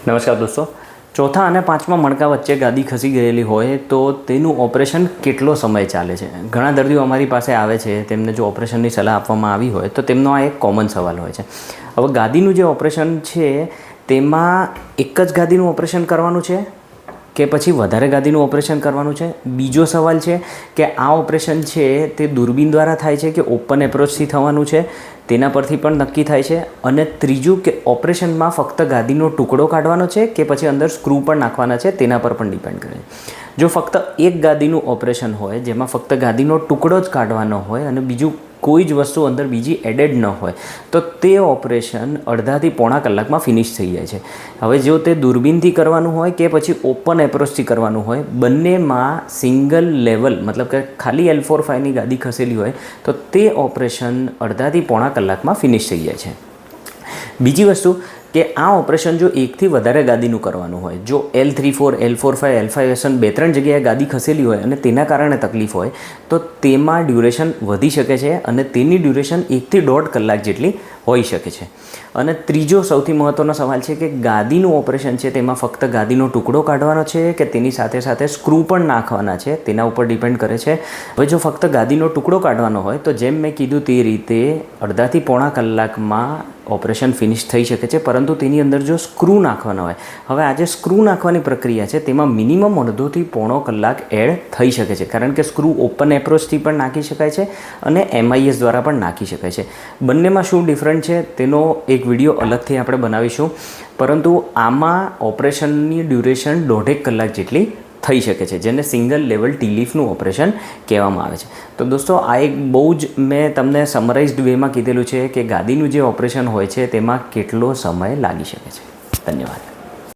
નમસ્કાર દોસ્તો, ચોથા અને પાંચમા મણકા વચ્ચે ગાદી ખસી ગયેલી હોય તો તેનું ઓપરેશન કેટલો સમય ચાલે છે? ઘણા દર્દીઓ અમારી પાસે આવે છે, તેમને જો ઓપરેશનની સલાહ આપવામાં આવી હોય તો તેમનો આ એક કોમન સવાલ હોય છે. હવે ગાદીનું જે ઓપરેશન છે તેમાં એક જ ગાદીનું ઓપરેશન કરવાનું છે કે પછી વધારે ગાદીનું ઓપરેશન કરવાનું છે? બીજો સવાલ છે કે આ ઓપરેશન છે તે દૂરબીન દ્વારા થાય છે કે ઓપન એપ્રોચથી થવાનું છે, તેના પરથી પણ નક્કી થાય છે. અને ત્રીજું કે ઓપરેશનમાં ફક્ત ગાદીનો ટુકડો કાઢવાનો છે કે પછી અંદર સ્ક્રૂ પણ નાખવાના છે, તેના પર પણ ડિપેન્ડ કરે છે. જો ફક્ત એક ગાદીનું ઓપરેશન હોય જેમાં ફક્ત ગાદીનો ટુકડો જ કાઢવાનો હોય અને બીજું કોઈ જ વસ્તુ અંદર બીજી એડેડ ન હોય તો તે ઓપરેશન અડધાથી પોણા કલાકમાં ફિનિશ થઈ જાય છે. હવે જો તે દૂરબીનથી કરવાનું હોય કે પછી ઓપન એપ્રોચથી કરવાનું હોય, બંનેમાં સિંગલ લેવલ મતલબ કે ખાલી L4-5ની ગાદી ખસેલી હોય તો તે ઓપરેશન અડધાથી પોણા કલાકમાં ફિનિશ થઈ જાય છે. બીજી વસ્તુ કે આ ઓપરેશન જો એકથી વધારે ગાદીનું કરવાનું હોય, જો L3-4, L4-5, L5-S1 2-3 જગ્યાએ ગાદી ખસેલી હોય અને તેના કારણે તકલીફ હોય તો તેમાં ડ્યુરેશન વધી શકે છે અને તેની ડ્યુરેશન 1 થી 1.5 કલાક જેટલી હોઈ શકે છે. અને ત્રીજો સૌથી મહત્ત્વનો સવાલ છે કે ગાદીનું ઓપરેશન છે તેમાં ફક્ત ગાદીનો ટુકડો કાઢવાનો છે કે તેની સાથે સાથે સ્ક્રૂ પણ નાખવાના છે, તેના ઉપર ડિપેન્ડ કરે છે. હવે જો ફક્ત ગાદીનો ટુકડો કાઢવાનો હોય તો જેમ મેં કીધું તે રીતે અડધાથી પોણા કલાકમાં ઓપરેશન ફિનિશ થઈ શકે છે, પરંતુ તેની અંદર જો સ્ક્રૂ નાખવાના હોય, હવે આ જે સ્ક્રૂ નાખવાની પ્રક્રિયા છે તેમાં મિનિમમ અડધોથી પોણો કલાક એડ થઈ શકે છે, કારણ કે સ્ક્રૂ ઓપન એપ્રોચથી પણ નાખી શકાય છે અને MIS દ્વારા પણ નાખી શકાય છે. બંનેમાં શું ડિફરન્ટ છે તેનો એક વિડીયો અલગથી આપણે બનાવીશું, પરંતુ આમાં ઓપરેશનની ડ્યુરેશન 1.5 કલાક જેટલી થઈ શકે છે, જેને સિંગલ લેવલ ટી-લીફનું ઓપરેશન કહેવામાં આવે છે. તો દોસ્તો, આ એક બહુ જ મેં તમને સમરાઇઝ્ડ વેમાં કીધેલું છે કે ગાદીનું જે ઓપરેશન હોય છે તેમાં કેટલો સમય લાગી શકે છે. ધન્યવાદ.